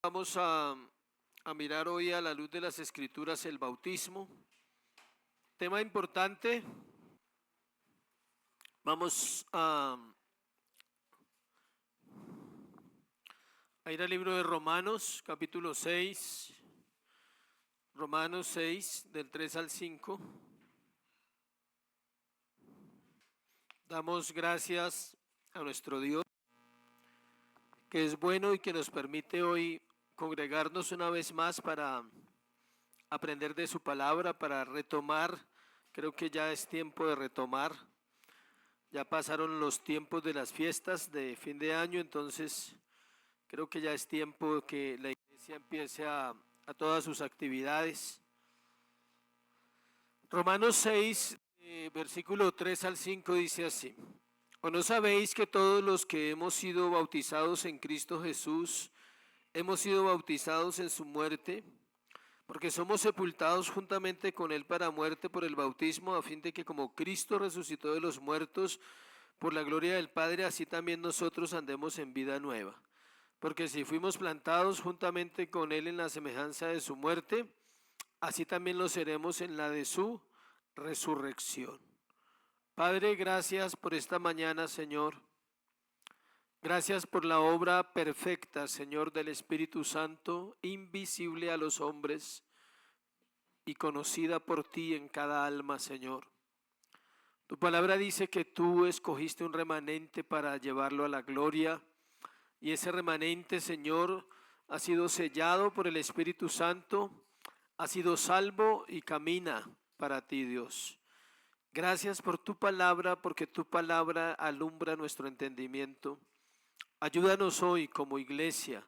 Vamos a mirar hoy a la luz de las Escrituras el bautismo. Tema importante. Vamos a ir al libro de Romanos, capítulo 6. Romanos 6, del 3 al 5. Damos gracias a nuestro Dios, que es bueno y que nos permite hoy congregarnos una vez más para aprender de su palabra, para retomar. Creo que ya es tiempo de retomar. Ya pasaron los tiempos de las fiestas de fin de año, entonces creo que ya es tiempo que la iglesia empiece a todas sus actividades. Romanos 6, versículo 3 al 5 dice así: ¿O no sabéis que todos los que hemos sido bautizados en Cristo Jesús, hemos sido bautizados en su muerte? Porque somos sepultados juntamente con Él para muerte por el bautismo, a fin de que como Cristo resucitó de los muertos por la gloria del Padre, así también nosotros andemos en vida nueva. Porque si fuimos plantados juntamente con Él en la semejanza de su muerte, así también lo seremos en la de su resurrección. Padre, gracias por esta mañana, Señor. Gracias por la obra perfecta, Señor, del Espíritu Santo, invisible a los hombres y conocida por ti en cada alma, Señor. Tu palabra dice que tú escogiste un remanente para llevarlo a la gloria, y ese remanente, Señor, ha sido sellado por el Espíritu Santo, ha sido salvo y camina para ti, Dios. Gracias por tu palabra, porque tu palabra alumbra nuestro entendimiento. Ayúdanos hoy como iglesia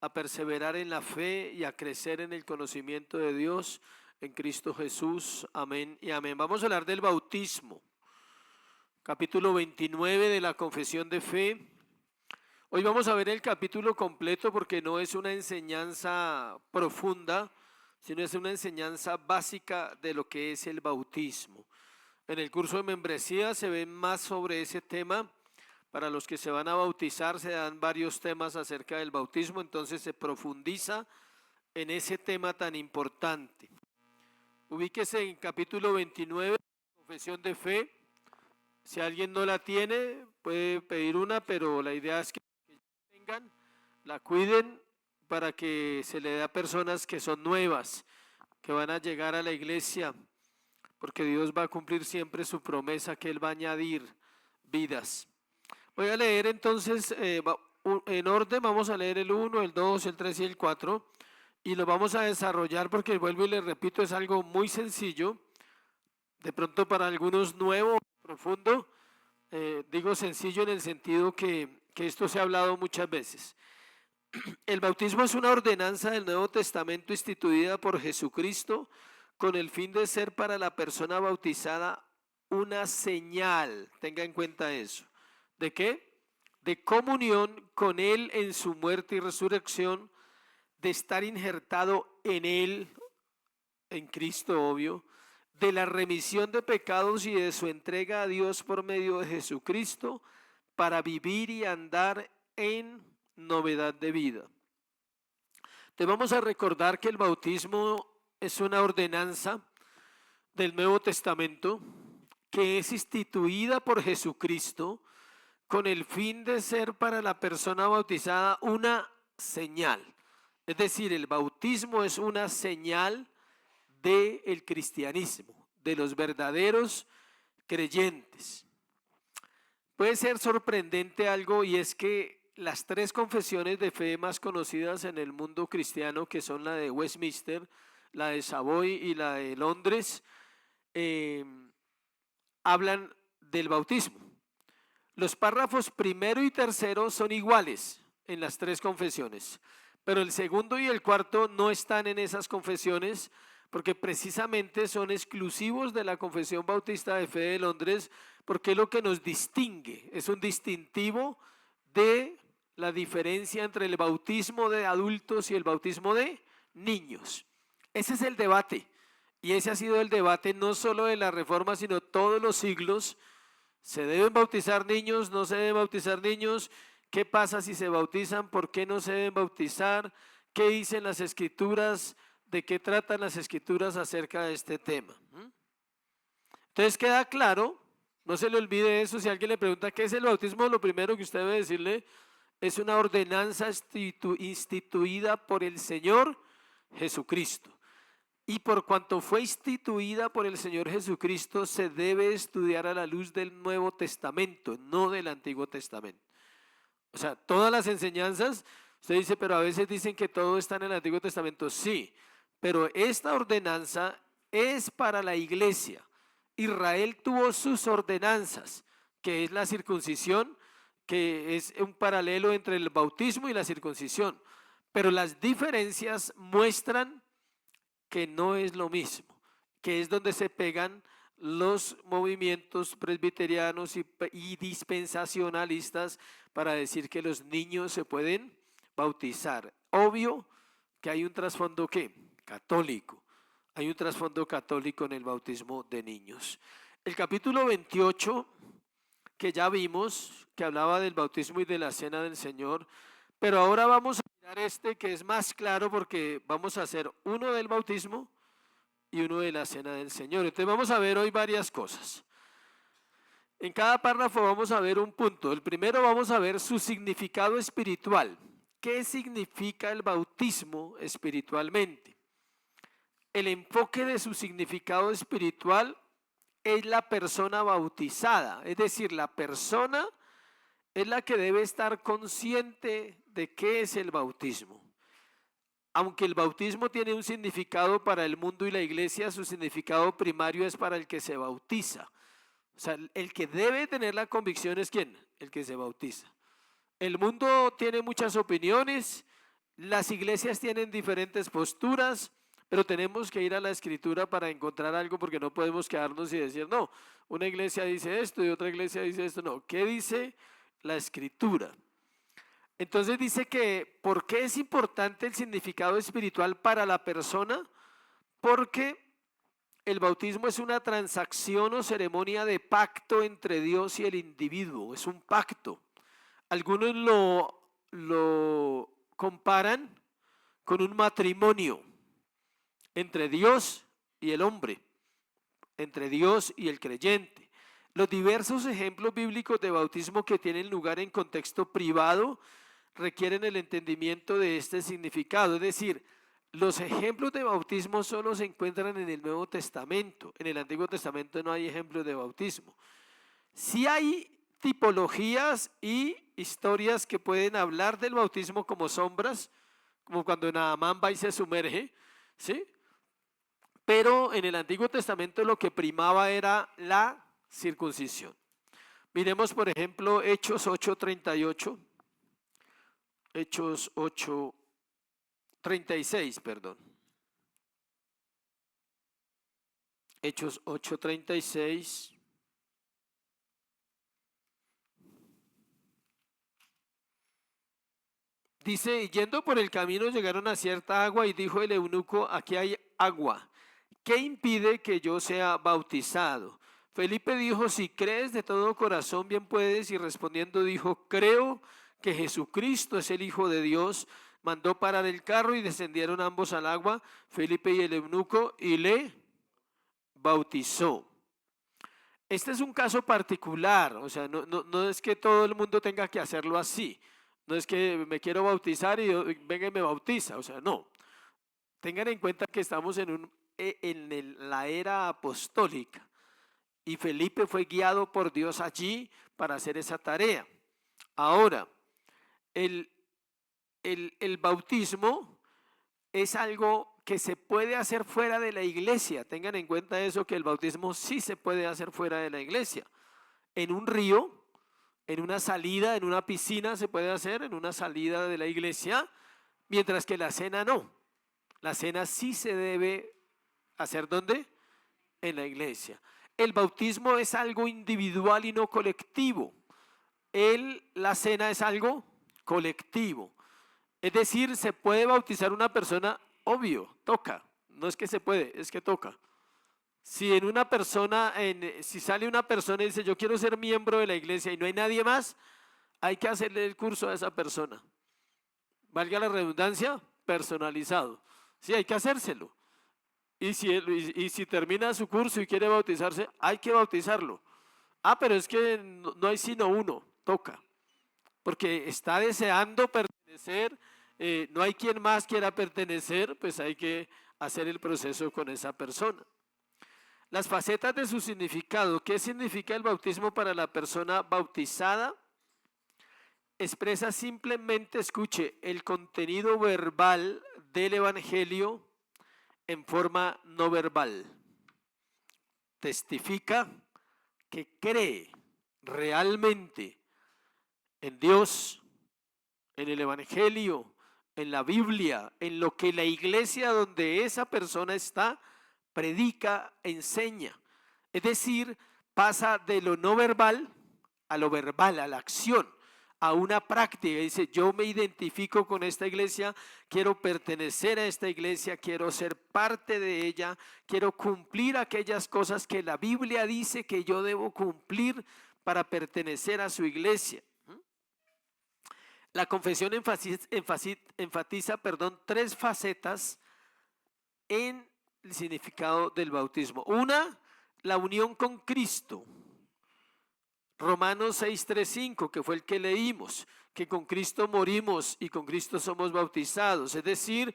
a perseverar en la fe y a crecer en el conocimiento de Dios en Cristo Jesús. Amén y amén. Vamos a hablar del bautismo. Capítulo 29 de la Confesión de Fe. Hoy vamos a ver el capítulo completo porque no es una enseñanza profunda, sino es una enseñanza básica de lo que es el bautismo. En el curso de membresía se ve más sobre ese tema. Para los que se van a bautizar se dan varios temas acerca del bautismo, entonces se profundiza en ese tema tan importante. Ubíquese en capítulo 29, Confesión de Fe. Si alguien no la tiene, puede pedir una, pero la idea es que tengan, la cuiden para que se le dé a personas que son nuevas, que van a llegar a la iglesia, porque Dios va a cumplir siempre su promesa que Él va a añadir vidas. Voy a leer entonces en orden, vamos a leer el 1, el 2, el 3 y el 4 y lo vamos a desarrollar porque vuelvo y les repito, es algo muy sencillo, de pronto para algunos nuevo, profundo, digo sencillo en el sentido que esto se ha hablado muchas veces. El bautismo es una ordenanza del Nuevo Testamento instituida por Jesucristo con el fin de ser para la persona bautizada una señal, tenga en cuenta eso. ¿De qué? De comunión con Él en su muerte y resurrección, de estar injertado en Él, en Cristo obvio, de la remisión de pecados y de su entrega a Dios por medio de Jesucristo para vivir y andar en novedad de vida. Te vamos a recordar que el bautismo es una ordenanza del Nuevo Testamento que es instituida por Jesucristo con el fin de ser para la persona bautizada una señal. Es decir, el bautismo es una señal del cristianismo, de los verdaderos creyentes. Puede ser sorprendente algo, y es que las tres confesiones de fe más conocidas en el mundo cristiano, que son la de Westminster, la de Savoy y la de Londres, hablan del bautismo. Los párrafos primero y tercero son iguales en las tres confesiones, pero el segundo y el cuarto no están en esas confesiones porque precisamente son exclusivos de la Confesión Bautista de Fe de Londres, porque es lo que nos distingue, es un distintivo de la diferencia entre el bautismo de adultos y el bautismo de niños. Ese es el debate, y ese ha sido el debate no solo de la Reforma, sino todos los siglos. ¿Se deben bautizar niños? ¿No se deben bautizar niños? ¿Qué pasa si se bautizan? ¿Por qué no se deben bautizar? qué dicen las Escrituras, de qué tratan las Escrituras acerca de este tema. Entonces queda claro, no se le olvide eso, si alguien le pregunta qué es el bautismo, lo primero que usted debe decirle es una ordenanza instituida por el Señor Jesucristo. Y por cuanto fue instituida por el Señor Jesucristo, se debe estudiar a la luz del Nuevo Testamento, no del Antiguo Testamento. O sea, todas las enseñanzas, usted dice, pero a veces dicen que todo está en el Antiguo Testamento. Sí, pero esta ordenanza es para la iglesia. Israel tuvo sus ordenanzas, que es la circuncisión, que es un paralelo entre el bautismo y la circuncisión. Pero las diferencias muestran que no es lo mismo, que es donde se pegan los movimientos presbiterianos y dispensacionalistas para decir que los niños se pueden bautizar. Obvio que hay un trasfondo ¿qué? Católico. Hay un trasfondo católico en el bautismo de niños. El capítulo 28, que ya vimos, que hablaba del bautismo y de la cena del Señor, pero ahora vamos a mirar este que es más claro porque vamos a hacer uno del bautismo y uno de la cena del Señor. Entonces vamos a ver hoy varias cosas. En cada párrafo vamos a ver un punto. El primero vamos a ver su significado espiritual. ¿Qué significa el bautismo espiritualmente? El enfoque de su significado espiritual es la persona bautizada, es decir, la persona es la que debe estar consciente de qué es el bautismo. Aunque el bautismo tiene un significado para el mundo y la iglesia, su significado primario es para el que se bautiza. O sea, el que debe tener la convicción es ¿quién? El que se bautiza. El mundo tiene muchas opiniones, las iglesias tienen diferentes posturas, pero tenemos que ir a la Escritura para encontrar algo porque no podemos quedarnos y decir, no, una iglesia dice esto y otra iglesia dice esto. No, ¿qué dice la Escritura? Entonces dice que, ¿por qué es importante el significado espiritual para la persona? Porque el bautismo es una transacción o ceremonia de pacto entre Dios y el individuo, es un pacto. Algunos lo comparan con un matrimonio entre Dios y el hombre, entre Dios y el creyente. Los diversos ejemplos bíblicos de bautismo que tienen lugar en contexto privado requieren el entendimiento de este significado. Es decir, los ejemplos de bautismo solo se encuentran en el Nuevo Testamento. En el Antiguo Testamento no hay ejemplos de bautismo. Sí hay tipologías y historias que pueden hablar del bautismo como sombras, como cuando Naamán va y se sumerge, ¿sí? Pero en el Antiguo Testamento lo que primaba era la circuncisión. Miremos, por ejemplo, Hechos 8:38. Hechos 8:36, perdón. Hechos 8:36. Dice, yendo por el camino llegaron a cierta agua y dijo el eunuco, aquí hay agua. ¿Qué impide que yo sea bautizado? Felipe dijo, si crees de todo corazón, bien puedes. Y respondiendo dijo, creo que Jesucristo es el Hijo de Dios. Mandó parar el carro y descendieron ambos al agua, Felipe y el eunuco, y le bautizó. Este es un caso particular, o sea, no es que todo el mundo tenga que hacerlo así. No es que me quiero bautizar y venga y me bautiza, o sea, no. Tengan en cuenta que estamos en la era apostólica y Felipe fue guiado por Dios allí para hacer esa tarea. Ahora, el bautismo es algo que se puede hacer fuera de la iglesia. Tengan en cuenta eso, que el bautismo sí se puede hacer fuera de la iglesia. En un río, en una salida, en una piscina se puede hacer, en una salida de la iglesia, mientras que la cena no. La cena sí se debe hacer, ¿dónde? En la iglesia. El bautismo es algo individual y no colectivo. La cena es algo colectivo. Es decir, se puede bautizar una persona, obvio, toca. No es que se puede, es que toca. Si en una persona, si sale una persona y dice yo quiero ser miembro de la iglesia y no hay nadie más, hay que hacerle el curso a esa persona. Valga la redundancia, personalizado. Sí, hay que hacérselo. Y si termina su curso y quiere bautizarse, hay que bautizarlo. Ah, pero es que no hay sino uno, toca. Porque está deseando pertenecer, no hay quien más quiera pertenecer, pues hay que hacer el proceso con esa persona. Las facetas de su significado. ¿Qué significa el bautismo para la persona bautizada? Expresa simplemente, escuche, el contenido verbal del evangelio en forma no verbal. Testifica que cree realmente en Dios, en el evangelio, en la Biblia, en lo que la iglesia donde esa persona está predica, enseña. Es decir, pasa de lo no verbal, a la acción, a una práctica. Dice, yo me identifico con esta iglesia, quiero pertenecer a esta iglesia, quiero ser parte de ella, quiero cumplir aquellas cosas que la Biblia dice que yo debo cumplir para pertenecer a su iglesia. La confesión enfatiza, tres facetas en el significado del bautismo. Una, la unión con Cristo. Romanos 6:3-5, que fue el que leímos, que con Cristo morimos y con Cristo somos bautizados. Es decir,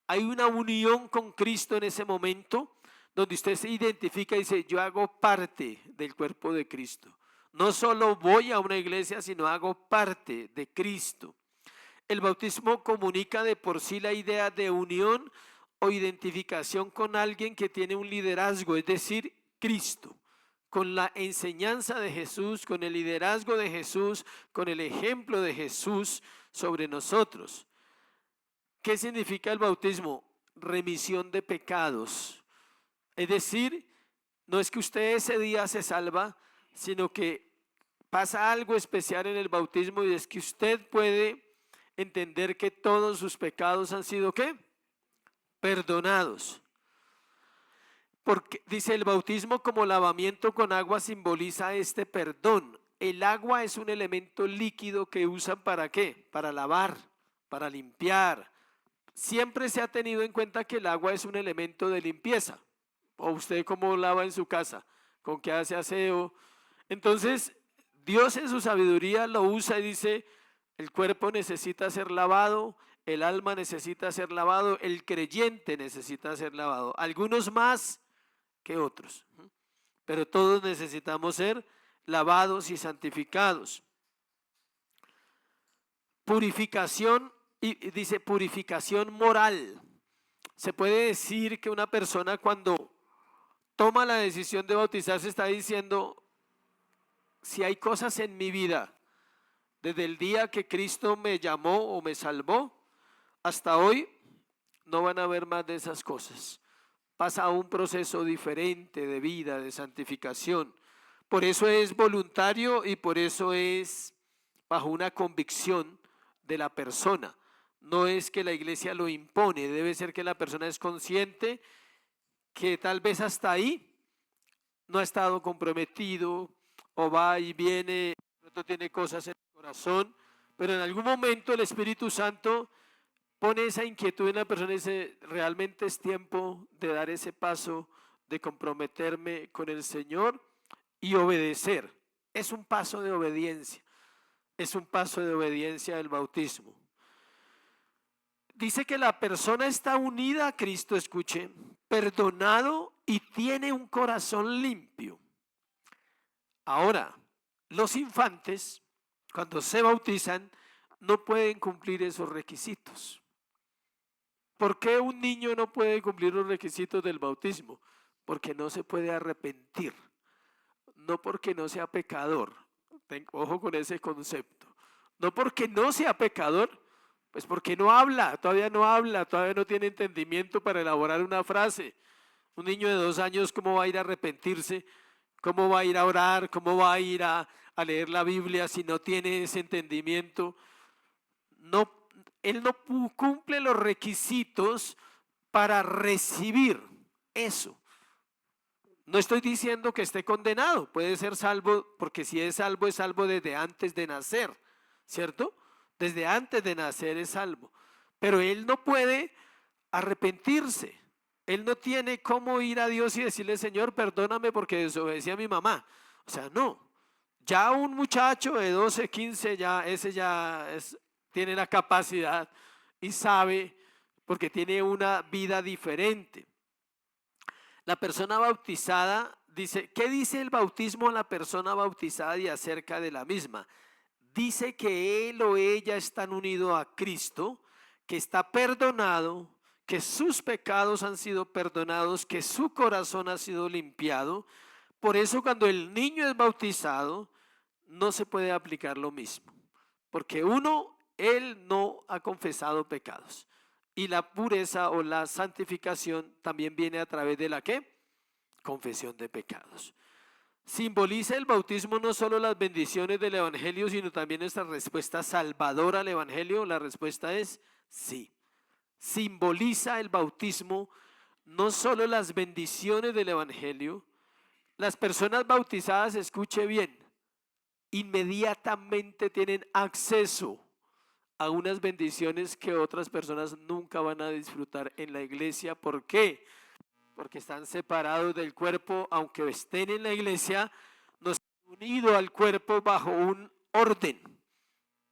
hay una unión con Cristo en ese momento donde usted se identifica y dice, yo hago parte del cuerpo de Cristo. No solo voy a una iglesia, sino hago parte de Cristo. El bautismo comunica de por sí la idea de unión o identificación con alguien que tiene un liderazgo, es decir, Cristo, con la enseñanza de Jesús, con el liderazgo de Jesús, con el ejemplo de Jesús sobre nosotros. ¿Qué significa el bautismo? Remisión de pecados. Es decir, no es que usted ese día se salva, sino que pasa algo especial en el bautismo y es que usted puede entender que todos sus pecados han sido ¿qué? Perdonados. Porque dice el bautismo como lavamiento con agua simboliza este perdón. El agua es un elemento líquido que usan ¿para qué? Para lavar, para limpiar. Siempre se ha tenido en cuenta que el agua es un elemento de limpieza. ¿O usted cómo lava en su casa? ¿Con qué hace aseo? Entonces, Dios en su sabiduría lo usa y dice, el cuerpo necesita ser lavado, el alma necesita ser lavado, el creyente necesita ser lavado. Algunos más que otros, pero todos necesitamos ser lavados y santificados. Purificación, y dice purificación moral. Se puede decir que una persona cuando toma la decisión de bautizarse está diciendo, si hay cosas en mi vida, desde el día que Cristo me llamó o me salvó, hasta hoy, no van a haber más de esas cosas. Pasa a un proceso diferente de vida, de santificación. Por eso es voluntario y por eso es bajo una convicción de la persona. No es que la iglesia lo impone, debe ser que la persona es consciente que tal vez hasta ahí no ha estado comprometido o va y viene, pronto tiene cosas en el corazón, pero en algún momento el Espíritu Santo pone esa inquietud en la persona y dice, realmente es tiempo de dar ese paso, de comprometerme con el Señor y obedecer. Es un paso de obediencia, es un paso de obediencia el bautismo. Dice que la persona está unida a Cristo, escuche, perdonado y tiene un corazón limpio. Ahora, los infantes, cuando se bautizan, no pueden cumplir esos requisitos. ¿Por qué un niño no puede cumplir los requisitos del bautismo? Porque no se puede arrepentir, no porque no sea pecador. Ojo con ese concepto. No porque no sea pecador, pues porque no habla, todavía no tiene entendimiento para elaborar una frase. Un niño de 2 años, ¿cómo va a ir a arrepentirse? ¿Cómo va a ir a orar? ¿Cómo va a ir a leer la Biblia si no tiene ese entendimiento? No, él no cumple los requisitos para recibir eso. No estoy diciendo que esté condenado, puede ser salvo, porque si es salvo desde antes de nacer, ¿cierto? Desde antes de nacer es salvo. pero él no puede arrepentirse. Él no tiene cómo ir a Dios y decirle, Señor, perdóname porque desobedecí a mi mamá. O sea, no. Ya un muchacho de 12, 15, ese tiene la capacidad y sabe porque tiene una vida diferente. La persona bautizada dice, ¿qué dice el bautismo a la persona bautizada y acerca de la misma? Dice que él o ella están unidos a Cristo, que está perdonado, que sus pecados han sido perdonados, que su corazón ha sido limpiado. Por eso cuando el niño es bautizado, no se puede aplicar lo mismo, porque él no ha confesado pecados. Y la pureza o la santificación también viene a través de la ¿qué? Confesión de pecados. Simboliza el bautismo no solo las bendiciones del evangelio, sino también nuestra respuesta salvadora al evangelio. La respuesta es sí. Simboliza el bautismo no solo las bendiciones del evangelio. Las personas bautizadas, escuche bien, inmediatamente tienen acceso a unas bendiciones que otras personas nunca van a disfrutar en la iglesia. ¿Por qué? Porque están separados del cuerpo, aunque estén en la iglesia, no están unidos al cuerpo bajo un orden.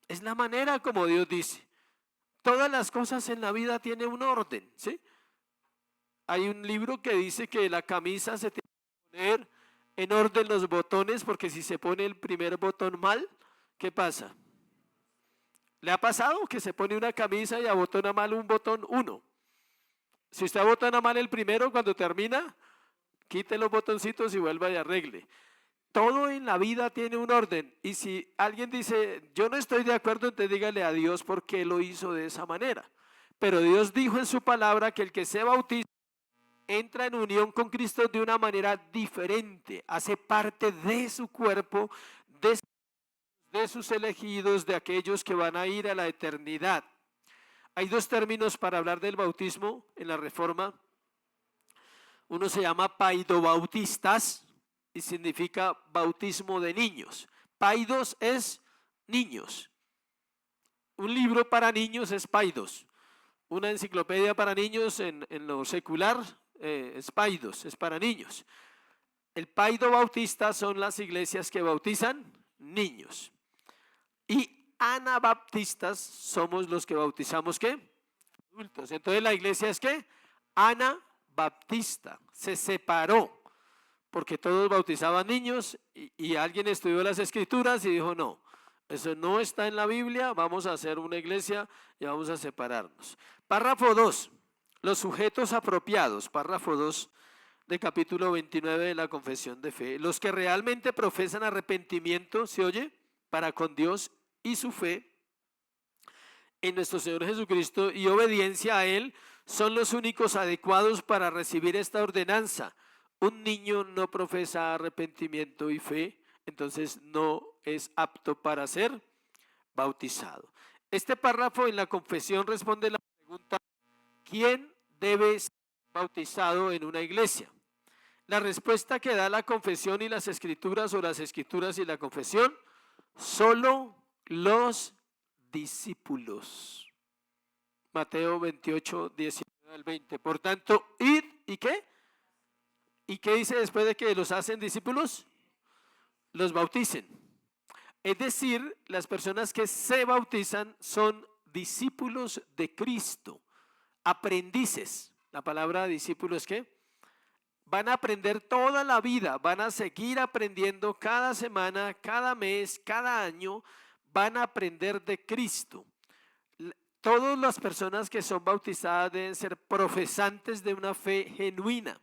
Es la manera como Dios dice. Todas las cosas en la vida tienen un orden, ¿sí? Hay un libro que dice que la camisa se tiene que poner en orden los botones, porque si se pone el primer botón mal, ¿qué pasa? ¿Le ha pasado que se pone una camisa y abotona mal un botón 1? Si usted abotona mal el primero, cuando termina, quite los botoncitos y vuelva y arregle. Todo en la vida tiene un orden. Y si alguien dice, yo no estoy de acuerdo, entonces dígale a Dios por qué lo hizo de esa manera. Pero Dios dijo en su palabra que el que se bautiza entra en unión con Cristo de una manera diferente. Hace parte de su cuerpo, de sus elegidos, de aquellos que van a ir a la eternidad. Hay dos términos para hablar del bautismo en la Reforma. Uno se llama paidobautistas y significa bautismo de niños. Paidos es niños. Un libro para niños es paidos. Una enciclopedia para niños en lo secular es paidos, es para niños. El paido bautista son las iglesias que bautizan niños. Y anabaptistas somos los que bautizamos ¿qué? Adultos. Entonces la iglesia es ¿qué? Anabaptista. Se separó porque todos bautizaban niños y alguien estudió las escrituras y dijo no, eso no está en la Biblia, vamos a hacer una iglesia y vamos a separarnos. Párrafo 2, los sujetos apropiados, párrafo 2 de capítulo 29 de la Confesión de Fe. Los que realmente profesan arrepentimiento, ¿se oye? Para con Dios y su fe en nuestro Señor Jesucristo y obediencia a Él son los únicos adecuados para recibir esta ordenanza. Un niño no profesa arrepentimiento y fe, entonces no es apto para ser bautizado. Este párrafo en la confesión responde la pregunta, ¿quién debe ser bautizado en una iglesia? La respuesta que da la confesión y las escrituras o las escrituras y la confesión, solo los discípulos. Mateo 28, 19 al 20. Por tanto, id, ¿y qué? ¿Y qué dice después de que los hacen discípulos? Los bauticen. Es decir, las personas que se bautizan son discípulos de Cristo, aprendices. La palabra discípulo es ¿qué? Van a aprender toda la vida, van a seguir aprendiendo cada semana, cada mes, cada año, van a aprender de Cristo. Todas las personas que son bautizadas deben ser profesantes de una fe genuina.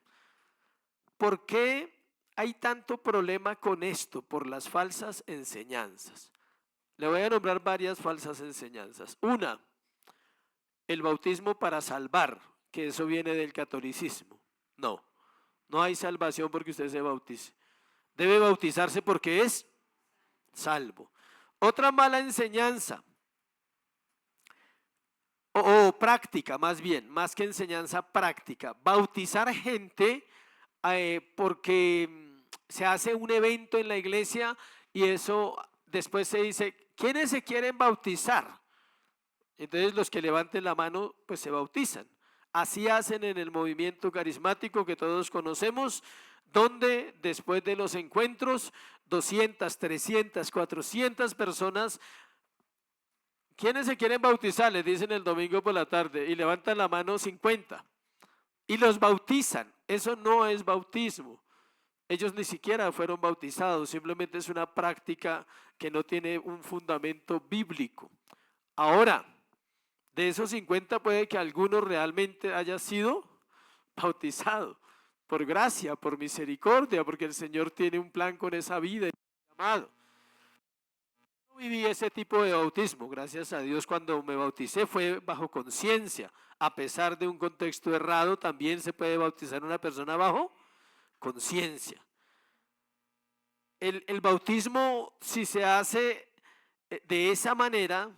¿Por qué hay tanto problema con esto? Por las falsas enseñanzas. Le voy a nombrar varias falsas enseñanzas. Una, el bautismo para salvar, que eso viene del catolicismo. No, no hay salvación porque usted se bautice. Debe bautizarse porque es salvo. Otra mala enseñanza, o práctica más bien, más que enseñanza práctica, bautizar gente porque se hace un evento en la iglesia y eso después se dice, ¿quiénes se quieren bautizar? Entonces los que levanten la mano pues se bautizan. Así hacen en el movimiento carismático que todos conocemos, donde después de los encuentros 200, 300, 400 personas, ¿quiénes se quieren bautizar? Les dicen el domingo por la tarde y levantan la mano 50 y los bautizan. Eso no es bautismo. Ellos ni siquiera fueron bautizados, simplemente es una práctica que no tiene un fundamento bíblico. Ahora, de esos 50 puede que alguno realmente haya sido bautizado por gracia, por misericordia, porque el Señor tiene un plan con esa vida y llamado. Yo viví ese tipo de bautismo, gracias a Dios. Cuando me bauticé fue bajo conciencia. A pesar de un contexto errado, también se puede bautizar una persona bajo conciencia. El bautismo, si se hace de esa manera,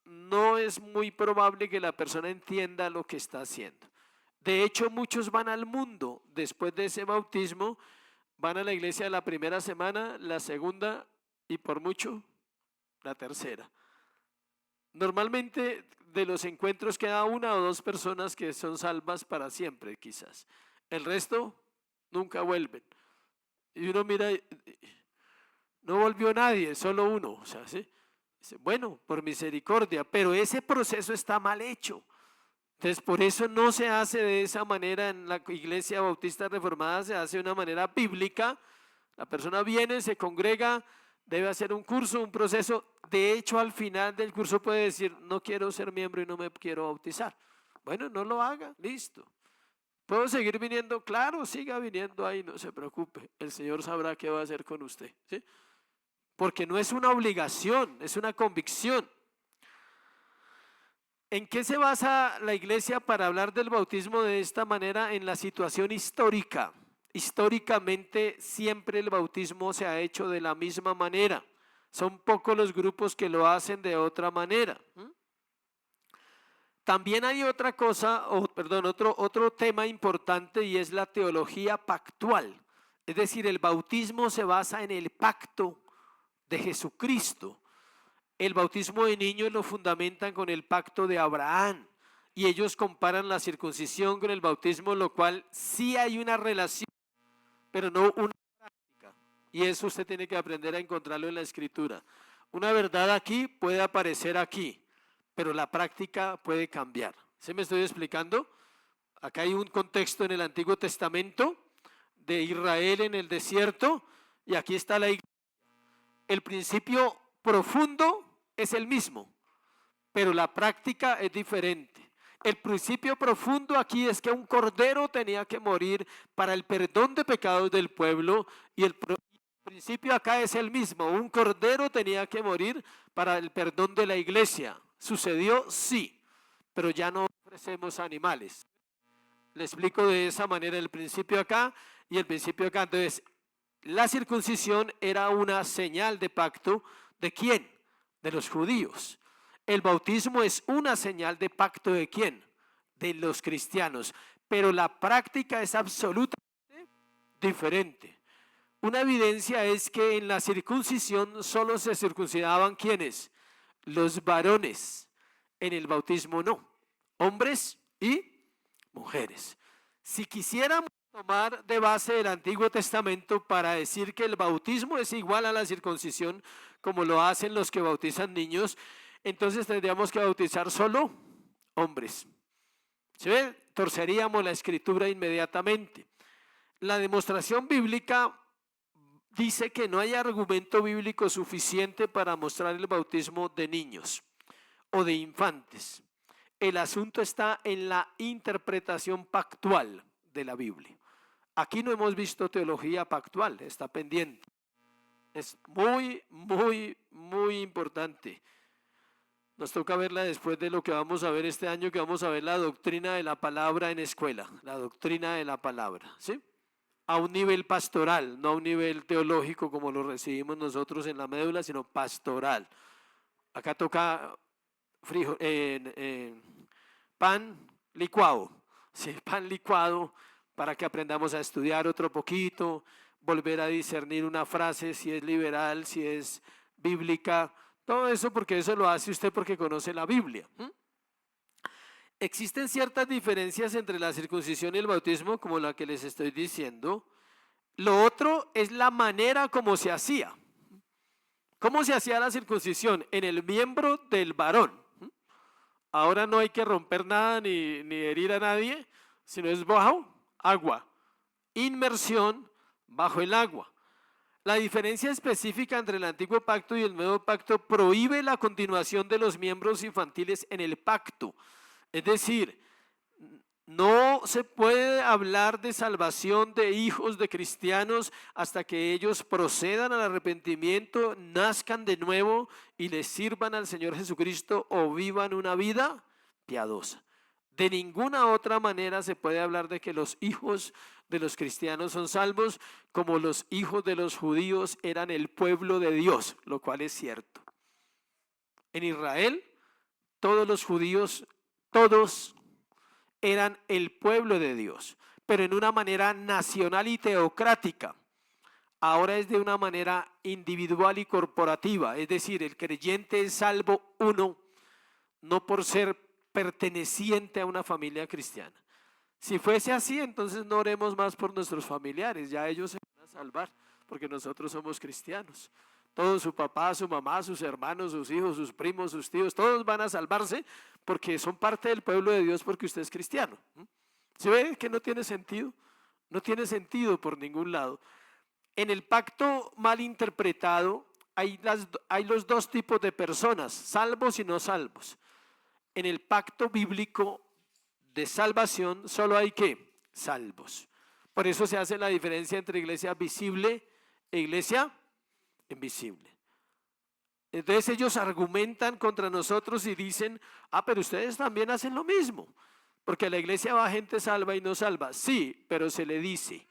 no es muy probable que la persona entienda lo que está haciendo. De hecho, muchos van al mundo después de ese bautismo, van a la iglesia la primera semana, la segunda y por mucho la tercera. Normalmente de los encuentros queda una o dos personas que son salvas para siempre, quizás. El resto nunca vuelven. Y uno mira, no volvió nadie, solo uno. O sea, ¿sí? Bueno, por misericordia, pero ese proceso está mal hecho. Entonces, por eso no se hace de esa manera en la Iglesia Bautista Reformada, se hace de una manera bíblica. La persona viene, se congrega, debe hacer un curso, un proceso. De hecho, al final del curso puede decir, no quiero ser miembro y no me quiero bautizar. Bueno, no lo haga, listo. ¿Puedo seguir viniendo? Claro, siga viniendo ahí, no se preocupe. El Señor sabrá qué va a hacer con usted, ¿sí? Porque no es una obligación, es una convicción. ¿En qué se basa la iglesia para hablar del bautismo de esta manera? En la situación histórica. Históricamente siempre el bautismo se ha hecho de la misma manera. Son pocos los grupos que lo hacen de otra manera. También hay otra cosa, otro tema importante, y es la teología pactual. Es decir, el bautismo se basa en el pacto de Jesucristo. El bautismo de niños lo fundamentan con el pacto de Abraham y ellos comparan la circuncisión con el bautismo, lo cual sí hay una relación, pero no una práctica. Y eso usted tiene que aprender a encontrarlo en la Escritura. Una verdad aquí puede aparecer aquí, pero la práctica puede cambiar. ¿Sí me estoy explicando? Acá hay un contexto en el Antiguo Testamento de Israel en el desierto y aquí está la iglesia. El principio profundo es el mismo, pero la práctica es diferente. El principio profundo aquí es que un cordero tenía que morir para el perdón de pecados del pueblo, y el principio acá es el mismo. Un cordero tenía que morir para el perdón de la iglesia. ¿Sucedió? Sí, pero ya no ofrecemos animales. Le explico de esa manera el principio acá y el principio acá. Entonces, la circuncisión era una señal de pacto. ¿De quién? De los judíos. El bautismo es una señal de pacto. ¿De quién? De los cristianos. Pero la práctica es absolutamente diferente. Una evidencia es que en la circuncisión solo se circuncidaban ¿quiénes? Los varones. En el bautismo no. Hombres y mujeres. Si quisiéramos tomar de base el Antiguo Testamento para decir que el bautismo es igual a la circuncisión, como lo hacen los que bautizan niños, entonces tendríamos que bautizar solo hombres. ¿Se ve? Torceríamos la Escritura inmediatamente. La demostración bíblica dice que no hay argumento bíblico suficiente para mostrar el bautismo de niños o de infantes. El asunto está en la interpretación pactual de la Biblia. Aquí no hemos visto teología pactual, está pendiente. Es muy, muy, muy importante. Nos toca verla después de lo que vamos a ver este año, que vamos a ver la doctrina de la palabra en escuela, la doctrina de la palabra, ¿sí? A un nivel pastoral, no a un nivel teológico como lo recibimos nosotros en la médula, sino pastoral. Acá toca pan licuado, ¿sí? Pan licuado para que aprendamos a estudiar otro poquito, volver a discernir una frase, si es liberal, si es bíblica, Todo eso porque eso lo hace usted porque conoce la Biblia. Existen ciertas diferencias entre la circuncisión y el bautismo, como la que les estoy diciendo. Lo otro es la manera como se hacía. ¿Cómo se hacía la circuncisión? En el miembro del varón. Ahora no hay que romper nada ni herir a nadie, sino es bajo agua. Inmersión bajo el agua. La diferencia específica entre el antiguo pacto y el nuevo pacto prohíbe la continuación de los miembros infantiles en el pacto. Es decir, no se puede hablar de salvación de hijos de cristianos hasta que ellos procedan al arrepentimiento, nazcan de nuevo y les sirvan al Señor Jesucristo o vivan una vida piadosa. De ninguna otra manera se puede hablar de que los hijos de los cristianos son salvos, como los hijos de los judíos eran el pueblo de Dios, lo cual es cierto. En Israel, todos los judíos, todos eran el pueblo de Dios, pero en una manera nacional y teocrática. Ahora es de una manera individual y corporativa, es decir, el creyente es salvo uno, no por ser perteneciente a una familia cristiana. Si fuese así, entonces no oremos más por nuestros familiares, ya ellos se van a salvar, porque nosotros somos cristianos. Todos, su papá, su mamá, sus hermanos, sus hijos, sus primos, sus tíos, todos van a salvarse porque son parte del pueblo de Dios porque usted es cristiano. ¿Se ve que no tiene sentido? No tiene sentido por ningún lado. En el pacto mal interpretado hay los dos tipos de personas, salvos y no salvos. En el pacto bíblico de salvación solo hay ¿qué? Salvos. Por eso se hace la diferencia entre iglesia visible e iglesia invisible. Entonces ellos argumentan contra nosotros y dicen, pero ustedes también hacen lo mismo, porque a la iglesia va gente salva y no salva. Sí, pero se le dice,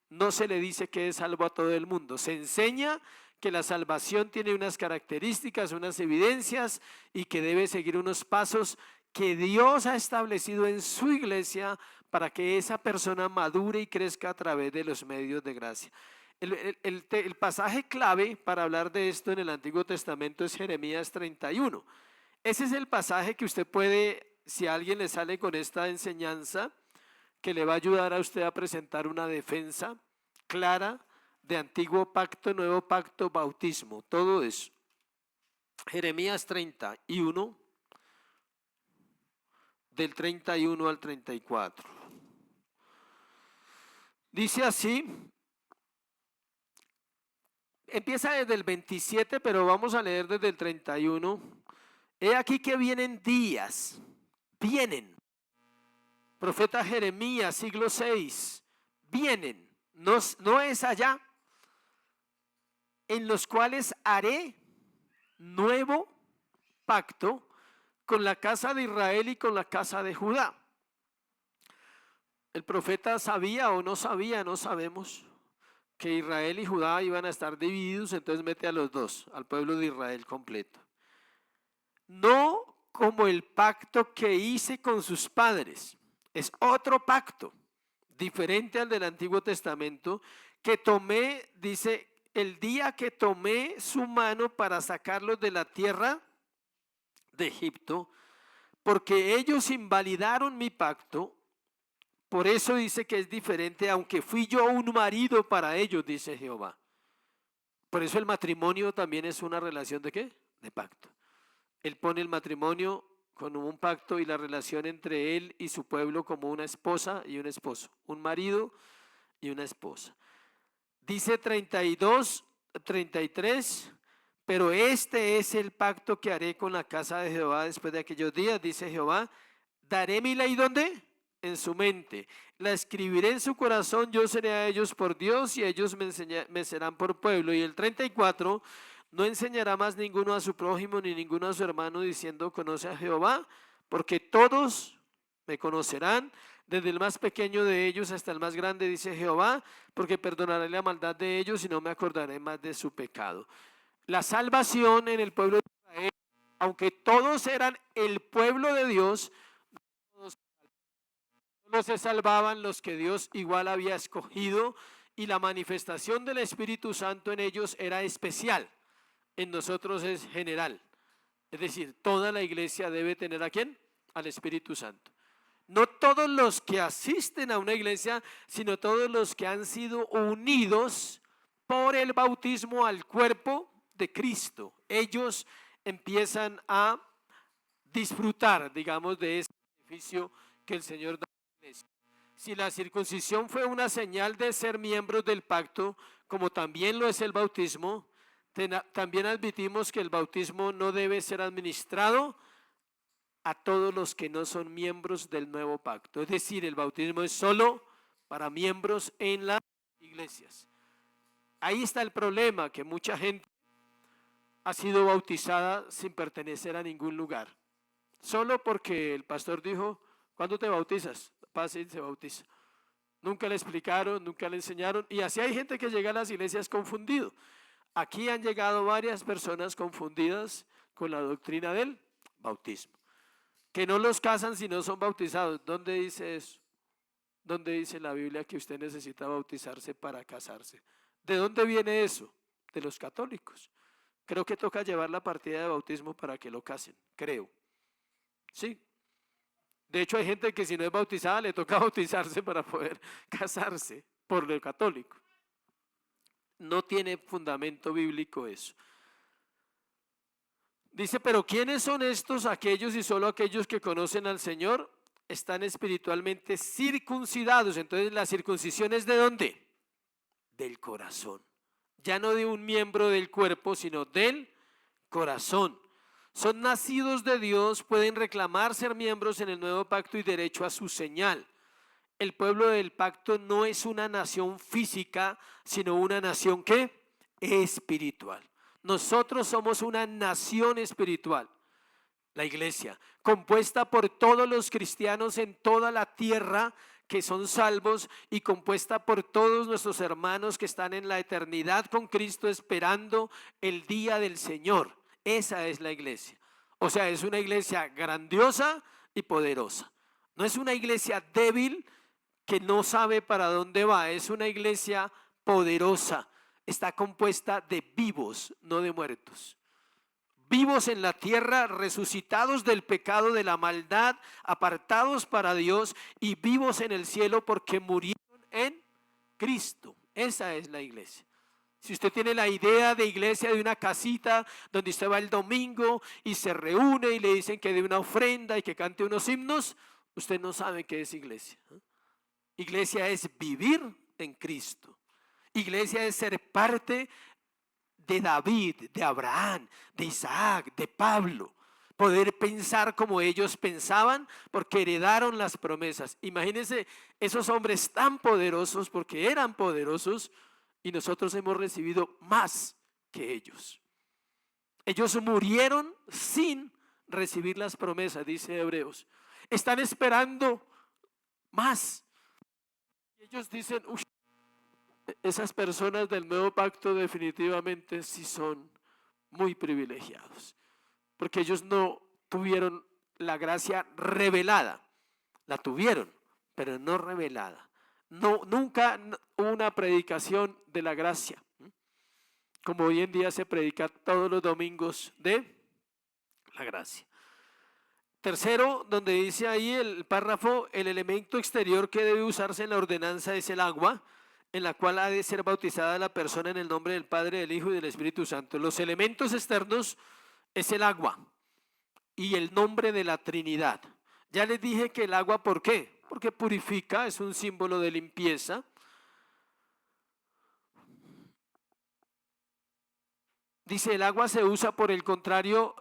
no se le dice que es salvo a todo el mundo. Se enseña que la salvación tiene unas características, unas evidencias y que debe seguir unos pasos que Dios ha establecido en su iglesia para que esa persona madure y crezca a través de los medios de gracia. El pasaje clave para hablar de esto en el Antiguo Testamento es Jeremías 31. Ese es el pasaje que usted puede, si a alguien le sale con esta enseñanza, que le va a ayudar a usted a presentar una defensa clara de Antiguo Pacto, Nuevo Pacto, bautismo, todo eso. Jeremías 31, del 31 al 34. Dice así, empieza desde el 27, pero vamos a leer desde el 31. He aquí que vienen días, vienen. Profeta Jeremías, siglo 6, vienen, no es allá, en los cuales haré nuevo pacto con la casa de Israel y con la casa de Judá. El profeta sabía o no sabía, no sabemos, que Israel y Judá iban a estar divididos, entonces mete a los dos, al pueblo de Israel completo. No como el pacto que hice con sus padres, es otro pacto, diferente al del Antiguo Testamento, que tomé, dice, el día que tomé su mano para sacarlos de la tierra de Egipto, porque ellos invalidaron mi pacto. Por eso dice que es diferente, aunque fui yo un marido para ellos, dice Jehová. Por eso el matrimonio también es una relación ¿de qué? De pacto. Él pone el matrimonio como un pacto y la relación entre él y su pueblo como una esposa y un esposo, un marido y una esposa. Dice 32, 33, pero este es el pacto que haré con la casa de Jehová después de aquellos días, dice Jehová, daré mi ley ¿dónde? En su mente, la escribiré en su corazón, yo seré a ellos por Dios y ellos me serán por pueblo. Y el 34, no enseñará más ninguno a su prójimo ni ninguno a su hermano diciendo conoce a Jehová, porque todos me conocerán, desde el más pequeño de ellos hasta el más grande, dice Jehová, porque perdonaré la maldad de ellos y no me acordaré más de su pecado. La salvación en el pueblo de Israel, aunque todos eran el pueblo de Dios, no se salvaban los que Dios igual había escogido y la manifestación del Espíritu Santo en ellos era especial. en nosotros es general. Es decir, toda la iglesia debe tener ¿a quién? Al Espíritu Santo. No todos los que asisten a una iglesia, sino todos los que han sido unidos por el bautismo al cuerpo de Cristo. Ellos empiezan a disfrutar, digamos, de ese beneficio que el Señor da a la iglesia. Si la circuncisión fue una señal de ser miembros del pacto, como también lo es el bautismo, también admitimos que el bautismo no debe ser administrado a todos los que no son miembros del nuevo pacto. Es decir, el bautismo es solo para miembros en las iglesias. Ahí está el problema, que mucha gente ha sido bautizada sin pertenecer a ningún lugar. Solo porque el pastor dijo, ¿cuándo te bautizas? Pase y se bautiza. Nunca le explicaron, nunca le enseñaron. Y así hay gente que llega a las iglesias confundido. Aquí han llegado varias personas confundidas con la doctrina del bautismo. Que no los casan si no son bautizados. ¿Dónde dice eso? ¿Dónde dice en la Biblia que usted necesita bautizarse para casarse? ¿De dónde viene eso? De los católicos. Creo que toca llevar la partida de bautismo para que lo casen, creo. Sí. De hecho, hay gente que si no es bautizada le toca bautizarse para poder casarse por lo católico. No tiene fundamento bíblico eso. Dice, pero ¿quiénes son estos aquellos y solo aquellos que conocen al Señor? Están espiritualmente circuncidados. Entonces, ¿la circuncisión es de dónde? Del corazón. Ya no de un miembro del cuerpo, sino del corazón. Son nacidos de Dios, pueden reclamar ser miembros en el nuevo pacto y derecho a su señal. El pueblo del pacto no es una nación física, sino una nación ¿qué? Espiritual. Nosotros somos una nación espiritual, la iglesia, compuesta por todos los cristianos en toda la tierra que son salvos y compuesta por todos nuestros hermanos que están en la eternidad con Cristo esperando el día del Señor. Esa es la iglesia. O sea, es una iglesia grandiosa y poderosa. No es una iglesia débil que no sabe para dónde va, es una iglesia poderosa. Está compuesta de vivos, no de muertos. Vivos en la tierra, resucitados del pecado, de la maldad, apartados para Dios y vivos en el cielo porque murieron en Cristo. Esa es la iglesia. Si usted tiene la idea de iglesia de una casita donde usted va el domingo y se reúne y le dicen que dé una ofrenda y que cante unos himnos, usted no sabe qué es iglesia. Iglesia es vivir en Cristo. Iglesia es ser parte de David, de Abraham, de Isaac, de Pablo. Poder pensar como ellos pensaban porque heredaron las promesas. Imagínense esos hombres tan poderosos porque eran poderosos y nosotros hemos recibido más que ellos. Ellos murieron sin recibir las promesas, dice Hebreos. Están esperando más. Ellos dicen, uy, esas personas del nuevo pacto definitivamente sí son muy privilegiados, porque ellos no tuvieron la gracia revelada, la tuvieron, pero no revelada. No, nunca hubo una predicación de la gracia, como hoy en día se predica todos los domingos de la gracia. Tercero, donde dice ahí el párrafo, el elemento exterior que debe usarse en la ordenanza es el agua, en la cual ha de ser bautizada la persona en el nombre del Padre, del Hijo y del Espíritu Santo. Los elementos externos es el agua y el nombre de la Trinidad. Ya les dije que el agua, ¿por qué? Porque purifica, es un símbolo de limpieza. Dice, el agua se usa por el contrario,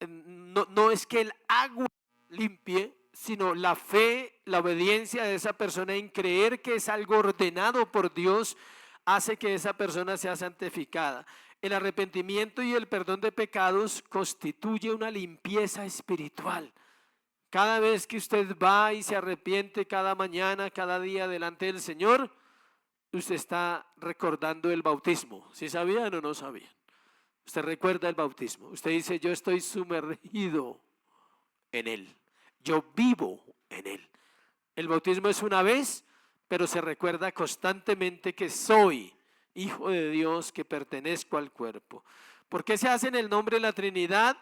no es que el agua limpie, sino la fe, la obediencia de esa persona en creer que es algo ordenado por Dios, hace que esa persona sea santificada. El arrepentimiento y el perdón de pecados constituye una limpieza espiritual. Cada vez que usted va y se arrepiente cada mañana, cada día delante del Señor, usted está recordando el bautismo. ¿Sí sabían o no sabían? Usted recuerda el bautismo. Usted dice, yo estoy sumergido en él. Yo vivo en él. El bautismo es una vez, pero se recuerda constantemente que soy hijo de Dios, que pertenezco al cuerpo. ¿Por qué se hace en el nombre de la Trinidad?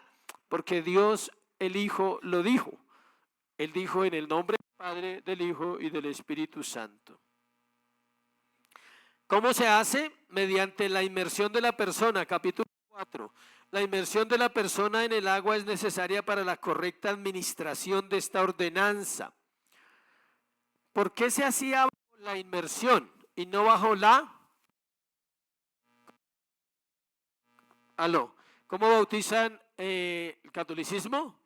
Porque Dios el Hijo lo dijo. Él dijo en el nombre del Padre, del Hijo y del Espíritu Santo. ¿Cómo se hace? Mediante la inmersión de la persona, capítulo 4. La inmersión de la persona en el agua es necesaria para la correcta administración de esta ordenanza. ¿Por qué se hacía bajo la inmersión y no bajo la? ¿Cómo bautizan el catolicismo?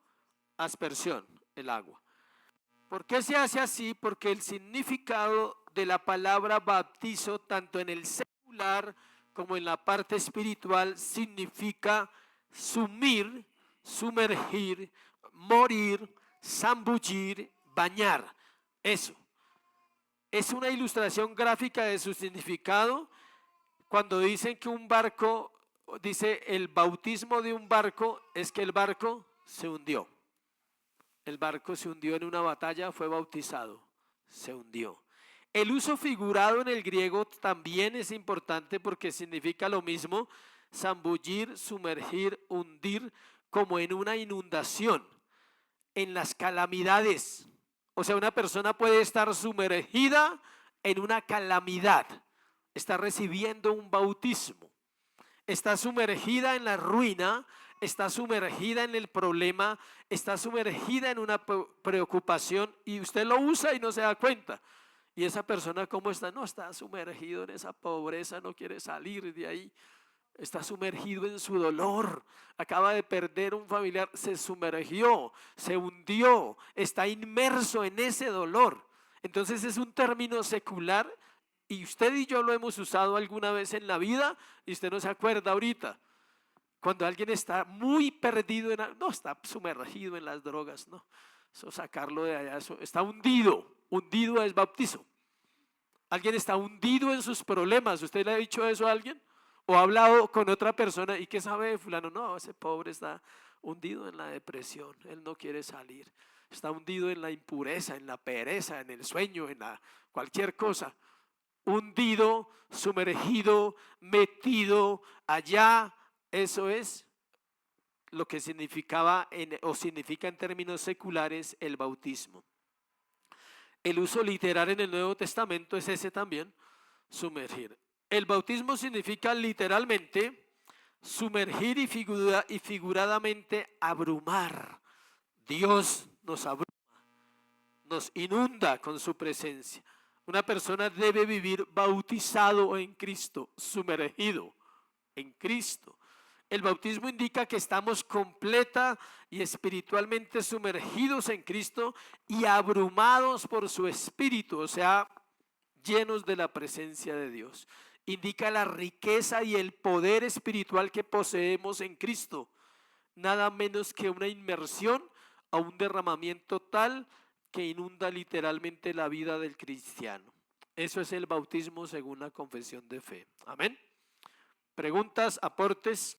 Aspersión, el agua. ¿Por qué se hace así? Porque el significado de la palabra bautizo, tanto en el secular como en la parte espiritual, significa sumir, sumergir, morir, zambullir, bañar. Eso. Es una ilustración gráfica de su significado cuando dicen que un barco, dice el bautismo de un barco, es que el barco se hundió. El barco se hundió en una batalla, fue bautizado, se hundió. El uso figurado en el griego también es importante porque significa lo mismo, zambullir, sumergir, hundir, como en una inundación, en las calamidades. O sea, una persona puede estar sumergida en una calamidad, está recibiendo un bautismo, está sumergida en la ruina, está sumergida en el problema, está sumergida en una preocupación y usted lo usa y no se da cuenta. Y esa persona, ¿cómo está? No, está sumergido en esa pobreza, no quiere salir de ahí. Está sumergido en su dolor, acaba de perder un familiar, se sumergió, se hundió, está inmerso en ese dolor. Entonces es un término secular y usted y yo lo hemos usado alguna vez en la vida y usted no se acuerda ahorita. Cuando alguien está muy perdido, no está sumergido en las drogas, no, eso sacarlo de allá, eso está hundido, hundido es bautizo. Alguien está hundido en sus problemas, ¿usted le ha dicho eso a alguien? O ha hablado con otra persona y ¿qué sabe de fulano? No, ese pobre está hundido en la depresión, él no quiere salir, está hundido en la impureza, en la pereza, en el sueño, en cualquier cosa. Hundido, sumergido, metido allá, eso es lo que significaba o significa en términos seculares el bautismo. El uso literal en el Nuevo Testamento es ese también, sumergir. El bautismo significa literalmente sumergir y figuradamente abrumar. Dios nos abruma, nos inunda con su presencia. Una persona debe vivir bautizado en Cristo, sumergido en Cristo. El bautismo indica que estamos completa y espiritualmente sumergidos en Cristo y abrumados por su Espíritu, o sea, llenos de la presencia de Dios. Indica la riqueza y el poder espiritual que poseemos en Cristo, nada menos que una inmersión a un derramamiento tal que inunda literalmente la vida del cristiano. Eso es el bautismo según la confesión de fe. Amén. Preguntas, aportes.